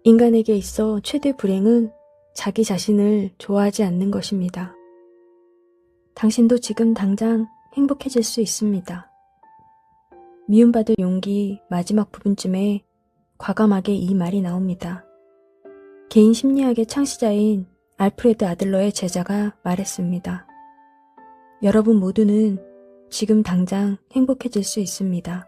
인간에게 있어 최대 불행은 자기 자신을 좋아하지 않는 것입니다. 당신도 지금 당장 행복해질 수 있습니다. 미움받을 용기 마지막 부분쯤에 과감하게 이 말이 나옵니다. 개인 심리학의 창시자인 알프레드 아들러의 제자가 말했습니다. 여러분 모두는 지금 당장 행복해질 수 있습니다.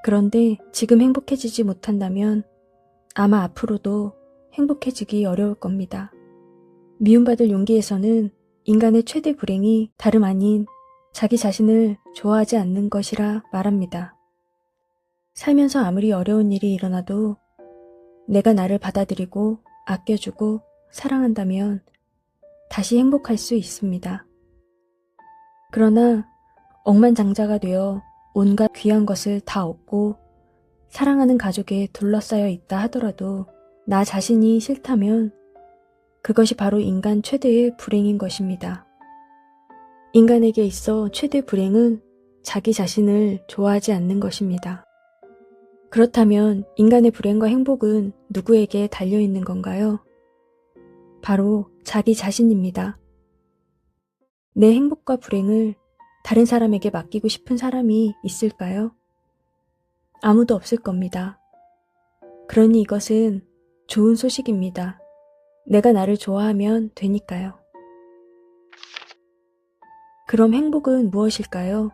그런데 지금 행복해지지 못한다면 아마 앞으로도 행복해지기 어려울 겁니다. 미움받을 용기에서는 인간의 최대 불행이 다름 아닌 자기 자신을 좋아하지 않는 것이라 말합니다. 살면서 아무리 어려운 일이 일어나도 내가 나를 받아들이고 아껴주고 사랑한다면 다시 행복할 수 있습니다. 그러나 억만장자가 되어 온갖 귀한 것을 다 얻고 사랑하는 가족에 둘러싸여 있다 하더라도 나 자신이 싫다면 그것이 바로 인간 최대의 불행인 것입니다. 인간에게 있어 최대 불행은 자기 자신을 좋아하지 않는 것입니다. 그렇다면 인간의 불행과 행복은 누구에게 달려있는 건가요? 바로 자기 자신입니다. 내 행복과 불행을 다른 사람에게 맡기고 싶은 사람이 있을까요? 아무도 없을 겁니다. 그러니 이것은 좋은 소식입니다. 내가 나를 좋아하면 되니까요. 그럼 행복은 무엇일까요?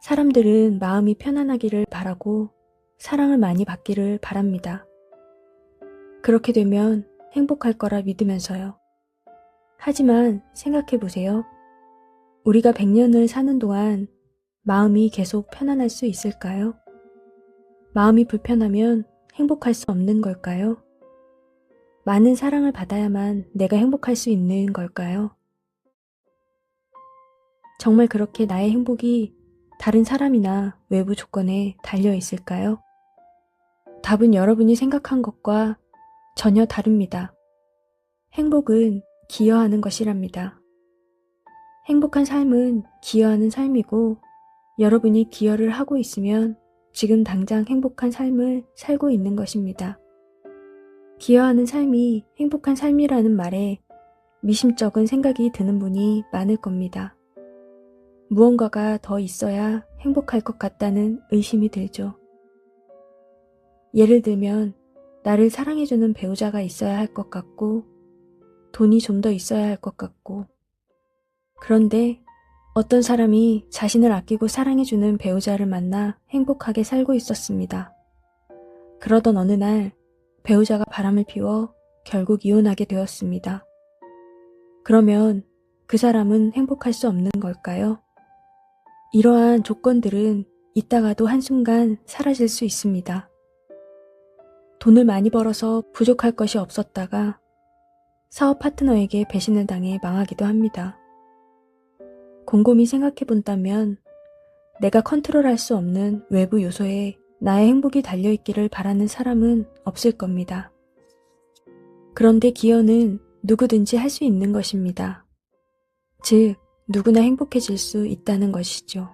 사람들은 마음이 편안하기를 바라고 사랑을 많이 받기를 바랍니다. 그렇게 되면 행복할 거라 믿으면서요. 하지만 생각해 보세요. 우리가 100년을 사는 동안 마음이 계속 편안할 수 있을까요? 마음이 불편하면 행복할 수 없는 걸까요? 많은 사랑을 받아야만 내가 행복할 수 있는 걸까요? 정말 그렇게 나의 행복이 다른 사람이나 외부 조건에 달려 있을까요? 답은 여러분이 생각한 것과 전혀 다릅니다. 행복은 기여하는 것이랍니다. 행복한 삶은 기여하는 삶이고 여러분이 기여를 하고 있으면 지금 당장 행복한 삶을 살고 있는 것입니다. 기여하는 삶이 행복한 삶이라는 말에 미심쩍은 생각이 드는 분이 많을 겁니다. 무언가가 더 있어야 행복할 것 같다는 의심이 들죠. 예를 들면 나를 사랑해주는 배우자가 있어야 할 것 같고 돈이 좀 더 있어야 할 것 같고 그런데 어떤 사람이 자신을 아끼고 사랑해주는 배우자를 만나 행복하게 살고 있었습니다. 그러던 어느 날 배우자가 바람을 피워 결국 이혼하게 되었습니다. 그러면 그 사람은 행복할 수 없는 걸까요? 이러한 조건들은 있다가도 한순간 사라질 수 있습니다. 돈을 많이 벌어서 부족할 것이 없었다가 사업 파트너에게 배신을 당해 망하기도 합니다. 곰곰이 생각해 본다면 내가 컨트롤할 수 없는 외부 요소에 나의 행복이 달려있기를 바라는 사람은 없을 겁니다. 그런데 기여는 누구든지 할 수 있는 것입니다. 즉, 누구나 행복해질 수 있다는 것이죠.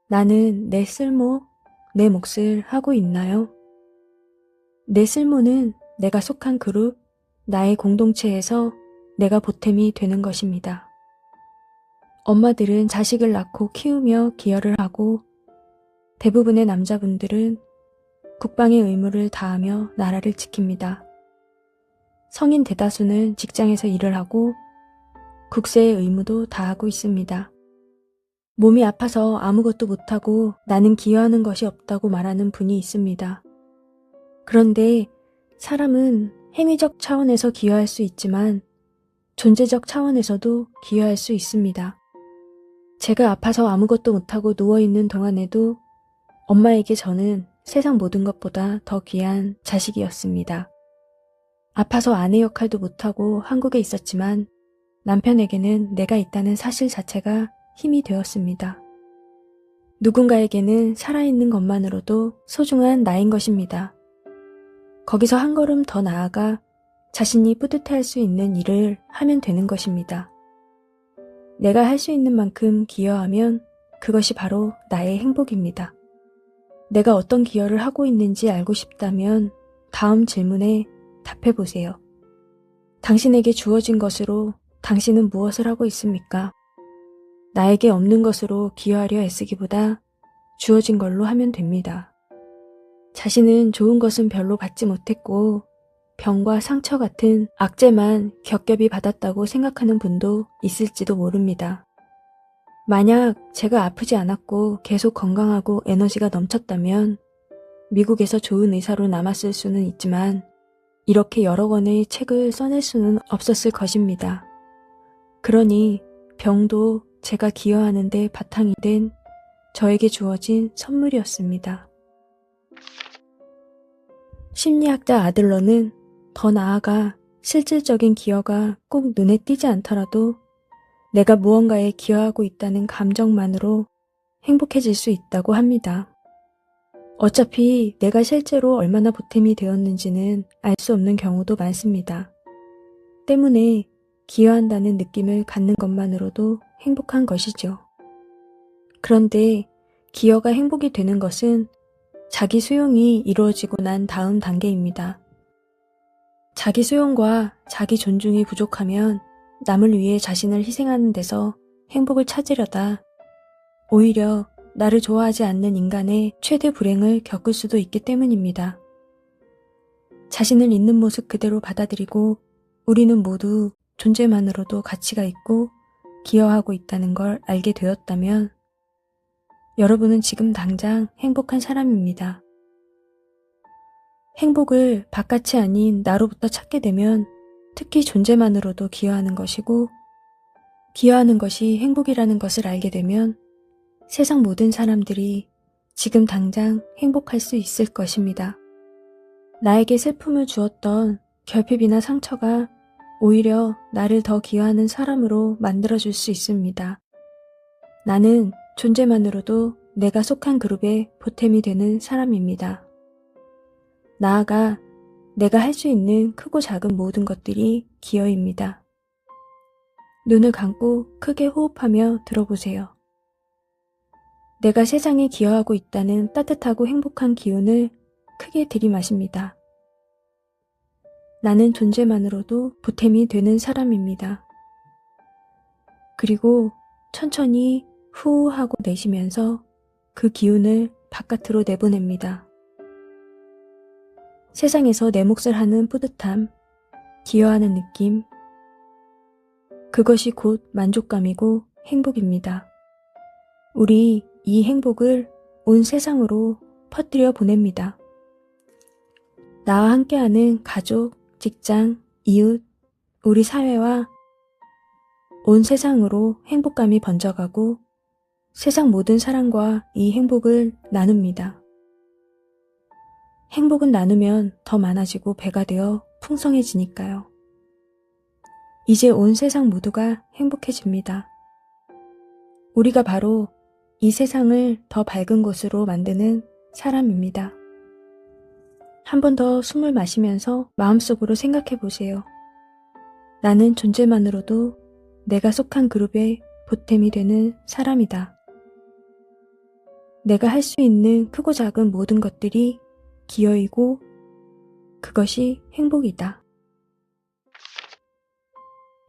나는 내 쓸모, 내 몫을 하고 있나요? 내 쓸모는 내가 속한 그룹, 나의 공동체에서 내가 보탬이 되는 것입니다. 엄마들은 자식을 낳고 키우며 기여를 하고 대부분의 남자분들은 국방의 의무를 다하며 나라를 지킵니다. 성인 대다수는 직장에서 일을 하고 국세의 의무도 다하고 있습니다. 몸이 아파서 아무것도 못하고 나는 기여하는 것이 없다고 말하는 분이 있습니다. 그런데 사람은 행위적 차원에서 기여할 수 있지만 존재적 차원에서도 기여할 수 있습니다. 제가 아파서 아무것도 못하고 누워있는 동안에도 엄마에게 저는 세상 모든 것보다 더 귀한 자식이었습니다. 아파서 아내 역할도 못하고 한국에 있었지만 남편에게는 내가 있다는 사실 자체가 힘이 되었습니다. 누군가에게는 살아있는 것만으로도 소중한 나인 것입니다. 거기서 한 걸음 더 나아가 자신이 뿌듯해할 수 있는 일을 하면 되는 것입니다. 내가 할 수 있는 만큼 기여하면 그것이 바로 나의 행복입니다. 내가 어떤 기여를 하고 있는지 알고 싶다면 다음 질문에 답해 보세요. 당신에게 주어진 것으로 당신은 무엇을 하고 있습니까? 나에게 없는 것으로 기여하려 애쓰기보다 주어진 걸로 하면 됩니다. 자신은 좋은 것은 별로 받지 못했고 병과 상처 같은 악재만 겹겹이 받았다고 생각하는 분도 있을지도 모릅니다. 만약 제가 아프지 않았고 계속 건강하고 에너지가 넘쳤다면 미국에서 좋은 의사로 남았을 수는 있지만 이렇게 여러 권의 책을 써낼 수는 없었을 것입니다. 그러니 병도 제가 기여하는 데 바탕이 된 저에게 주어진 선물이었습니다. 심리학자 아들러는 더 나아가 실질적인 기여가 꼭 눈에 띄지 않더라도 내가 무언가에 기여하고 있다는 감정만으로 행복해질 수 있다고 합니다. 어차피 내가 실제로 얼마나 보탬이 되었는지는 알 수 없는 경우도 많습니다. 때문에 기여한다는 느낌을 갖는 것만으로도 행복한 것이죠. 그런데 기여가 행복이 되는 것은 자기 수용이 이루어지고 난 다음 단계입니다. 자기 수용과 자기 존중이 부족하면 남을 위해 자신을 희생하는 데서 행복을 찾으려다 오히려 나를 좋아하지 않는 인간의 최대 불행을 겪을 수도 있기 때문입니다. 자신을 있는 모습 그대로 받아들이고 우리는 모두 존재만으로도 가치가 있고 기여하고 있다는 걸 알게 되었다면 여러분은 지금 당장 행복한 사람입니다. 행복을 바깥이 아닌 나로부터 찾게 되면 특히 존재만으로도 기여하는 것이고 기여하는 것이 행복이라는 것을 알게 되면 세상 모든 사람들이 지금 당장 행복할 수 있을 것입니다. 나에게 슬픔을 주었던 결핍이나 상처가 오히려 나를 더 기여하는 사람으로 만들어줄 수 있습니다. 나는 존재만으로도 내가 속한 그룹에 보탬이 되는 사람입니다. 나아가 내가 할 수 있는 크고 작은 모든 것들이 기여입니다. 눈을 감고 크게 호흡하며 들어보세요. 내가 세상에 기여하고 있다는 따뜻하고 행복한 기운을 크게 들이마십니다. 나는 존재만으로도 보탬이 되는 사람입니다. 그리고 천천히 후 하고 내쉬면서 그 기운을 바깥으로 내보냅니다. 세상에서 내 몫을 하는 뿌듯함, 기여하는 느낌, 그것이 곧 만족감이고 행복입니다. 우리 이 행복을 온 세상으로 퍼뜨려 보냅니다. 나와 함께하는 가족, 직장, 이웃, 우리 사회와 온 세상으로 행복감이 번져가고 세상 모든 사람과 이 행복을 나눕니다. 행복은 나누면 더 많아지고 배가 되어 풍성해지니까요. 이제 온 세상 모두가 행복해집니다. 우리가 바로 이 세상을 더 밝은 곳으로 만드는 사람입니다. 한 번 더 숨을 마시면서 마음속으로 생각해 보세요. 나는 존재만으로도 내가 속한 그룹에 보탬이 되는 사람이다. 내가 할 수 있는 크고 작은 모든 것들이 기여이고 그것이 행복이다.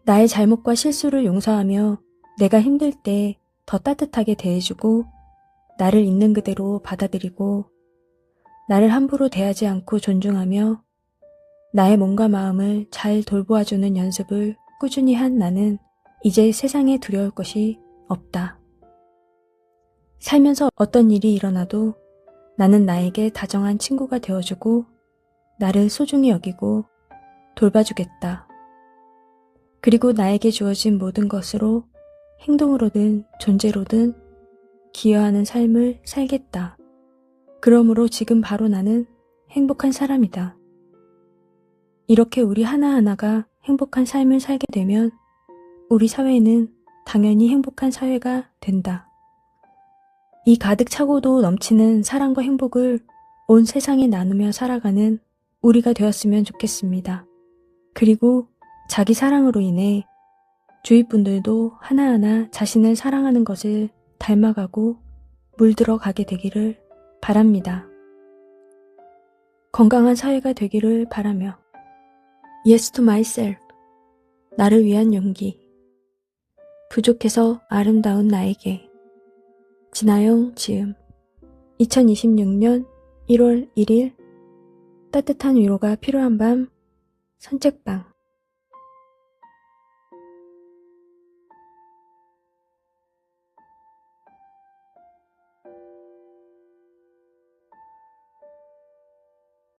나의 잘못과 실수를 용서하며 내가 힘들 때 더 따뜻하게 대해주고 나를 있는 그대로 받아들이고 나를 함부로 대하지 않고 존중하며 나의 몸과 마음을 잘 돌보아주는 연습을 꾸준히 한 나는 이제 세상에 두려울 것이 없다. 살면서 어떤 일이 일어나도 나는 나에게 다정한 친구가 되어주고 나를 소중히 여기고 돌봐주겠다. 그리고 나에게 주어진 모든 것으로 행동으로든 존재로든 기여하는 삶을 살겠다. 그러므로 지금 바로 나는 행복한 사람이다. 이렇게 우리 하나하나가 행복한 삶을 살게 되면 우리 사회는 당연히 행복한 사회가 된다. 이 가득 차고도 넘치는 사랑과 행복을 온 세상에 나누며 살아가는 우리가 되었으면 좋겠습니다. 그리고 자기 사랑으로 인해 주위 분들도 하나하나 자신을 사랑하는 것을 닮아가고 물들어 가게 되기를 바랍니다. 건강한 사회가 되기를 바라며 Yes to myself. 나를 위한 용기. 부족해서 아름다운 나에게. 진아영 지음. 2026년 1월 1일 따뜻한 위로가 필요한 밤 산책방.